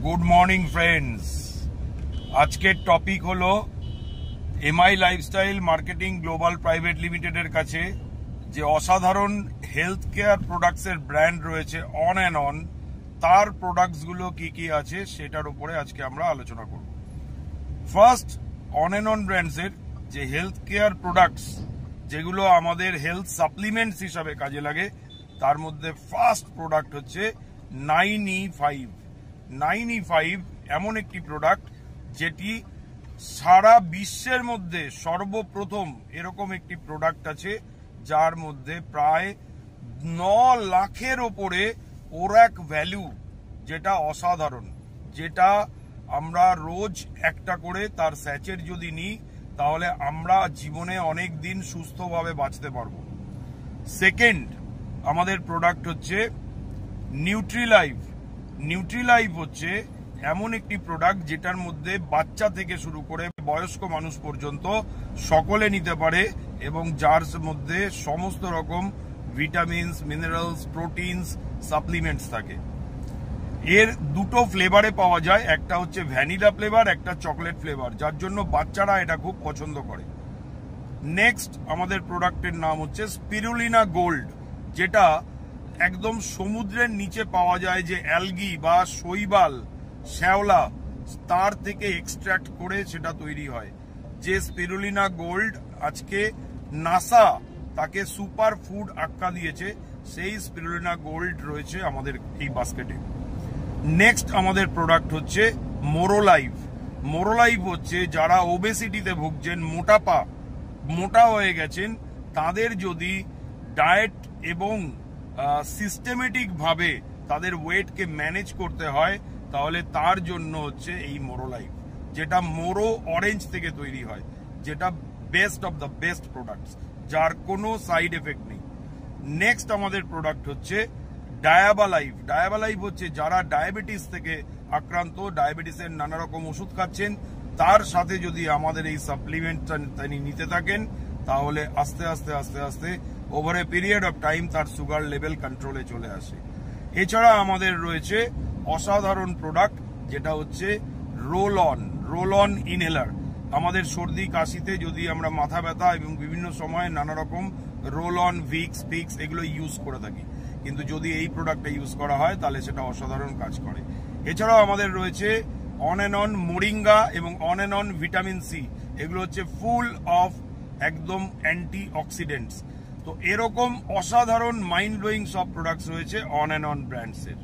Good morning friends. আজকের topic হলো MI lifestyle marketing global private লিমিটেডের কাছে যে অসাধারণ হেলথ কেয়ার প্রোডাক্টসের ব্র্যান্ড রয়েছে অন অ্যান্ড অন, তার প্রোডাক্টসগুলো কি কি আছে সেটার উপরে আজকে আমরা আলোচনা করব। ফার্স্ট, অন অ্যান্ড অন ব্র্যান্ডসের যে হেলথ কেয়ার প্রোডাক্টস যেগুলো আমাদের হেলথ সাপ্লিমেন্টস হিসাবে কাজে লাগে, তার মধ্যে ফার্স্ট প্রোডাক্ট হচ্ছে 9E5। 9E5 এমন একটি প্রোডাক্ট যেটি সারা বিশ্বের মধ্যে সর্বপ্রথম এরকম একটি প্রোডাক্ট আছে যার মধ্যে প্রায় 9 লাখের ওপরে ওরাক ভ্যালু, যেটা অসাধারণ, যেটা আমরা রোজ একটা করে তার স্যাচেট যদি নিই তাহলে আমরা জীবনে অনেক দিন সুস্থভাবে বাঁচতে পারবো। সেকেন্ড আমাদের প্রোডাক্ট হচ্ছে নিউট্রিলাইভ। নিউট্রিলাইভ হচ্ছে এমন একটি প্রোডাক্ট যেটার মধ্যে বাচ্চা থেকে শুরু করে বয়স্ক মানুষ পর্যন্ত সকলে নিতে পারে এবং যার মধ্যে সমস্ত রকম ভিটামিনস, মিনারেলস, প্রোটিনস, সাপ্লিমেন্টস থাকে। এর দুটো ফ্লেভারে পাওয়া যায়, একটা হচ্ছে ভ্যানিলা ফ্লেভার, একটা চকলেট ফ্লেভার, যার জন্য বাচ্চারা এটা খুব পছন্দ করে। নেক্সট আমাদের প্রোডাক্টের নাম হচ্ছে স্পিরুলিনা গোল্ড, যেটা একদম সমুদ্রের নিচে পাওয়া যায় যে অ্যালগি বা শৈবাল, শ্যাওলা, তার থেকে এক্সট্রাক্ট করে সেটা তৈরি হয়। যে স্পিরুলিনা গোল্ড আজকে নাসা তাকে সুপার ফুড আখ্যা দিয়েছে, সেই স্পিরুলিনা গোল্ড রয়েছে আমাদের এই বাস্কেটে। নেক্সট আমাদের প্রোডাক্ট হচ্ছে মোরোলাইভ। মোরোলাইভ হচ্ছে যারা ওবেসিটিতে ভুগছেন, মোটা হয়ে গেছেন, তাদের যদি ডায়েট এবং সিস্টেমেটিক ভাবে তাদের ওয়েটকে ম্যানেজ করতে হয় তাহলে তার জন্য হচ্ছে এই মোরোলাইভ, যেটা মোরো অরেঞ্জ থেকে তৈরি হয়, যেটা best of the best products, যার কোনো সাইড এফেক্ট নেই। নেক্সট আমাদের প্রোডাক্ট হচ্ছে ডায়াবালাইভ। ডায়াবালাইভ হচ্ছে যারা ডায়াবেটিস থেকে আক্রান্ত, ডায়াবেটিসের নানা রকম ওষুধ খাচ্ছেন, তার সাথে যদি আমাদের এই সাপ্লিমেন্টটা তিনি নিতে থাকেন তাহলে আস্তে আস্তে আস্তে আস্তে over a period of time তার সুগার লেভেল কন্ট্রোলে চলে আসে। এছাড়া আমাদের রয়েছে অসাধারণ প্রোডাক্ট যেটা হচ্ছে রোল অন ইনহেলার। আমাদের সর্দি কাশিতে যদি আমরা মাথা ব্যথা এবং বিভিন্ন সময় নানা রকম রোল অন, ভিক্স, পিক্স এগুলো ইউজ করে থাকি, কিন্তু যদি এই প্রোডাক্টটা ইউজ করা হয় তাহলে সেটা অসাধারণ কাজ করে। এছাড়াও আমাদের রয়েছে অন অ্যান্ড অন মোরিঙ্গা এবং On and On vitamin C. এগুলো হচ্ছে ফুল অফ একদম অ্যান্টি অক্সিডেন্টস। তো এরকম অসাধারণ মাইন্ড ব্লোয়িং সব প্রোডাক্টস রয়েছে অন অ্যান্ড অন ব্র্যান্ডসের।